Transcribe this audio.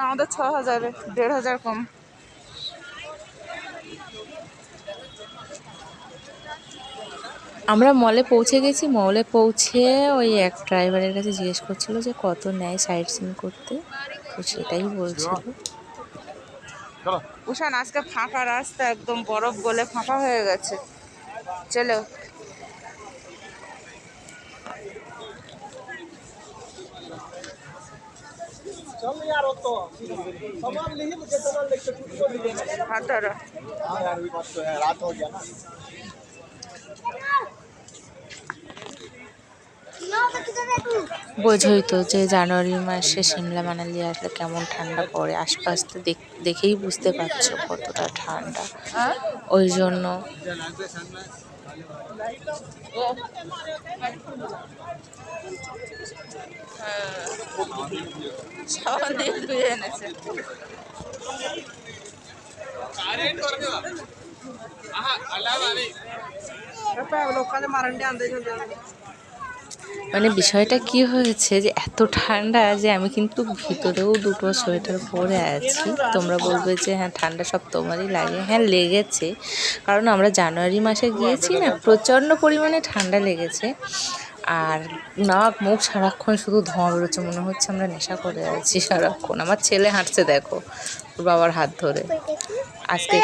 আমাদের 6,000, 1,500 কম। আমরা মলে পৌঁছে গেছি। মলে পৌঁছে ওই এক ড্রাইভারের কাছে জিজ্ঞেস করছিল যে কত নেয় সাইট সিন করতে, তো সেটাই বলছিল। উষান আজকে ফাঁকা রাস্তা, একদম বরফ গলে ফাঁকা হয়ে গেছে। চলো। हाथ धरो। বোঝোই তো যে জানুয়ারি মাসে সিমলা মানালি আসলে কেমন ঠান্ডা পড়ে, আশপাশ তো দেখেই বুঝতে পারছো কতটা ঠান্ডা। ওই জন্য সাবান দিয়ে ধুয়ে এনেছে। মানে বিষয়টা কি হয়েছে যে এত ঠান্ডা যে আমি কিন্তু ভিতরেও দুটো সোয়েটার পরে আছি। তোমরা বলবে যে হ্যাঁ ঠান্ডা সব তোমারই লাগে, হ্যাঁ লেগেছে, কারণ আমরা জানুয়ারি মাসে গিয়েছি না, প্রচণ্ড পরিমাণে ঠান্ডা লেগেছে। আর নাক মুখ সারাক্ষণ শুধু ধোঁয়া বেরোচ্ছে, মনে হচ্ছে আমরা নেশা করে আছি সারাক্ষণ। আমার ছেলে হাঁটছে দেখো ওর বাবার হাত ধরে। আজকে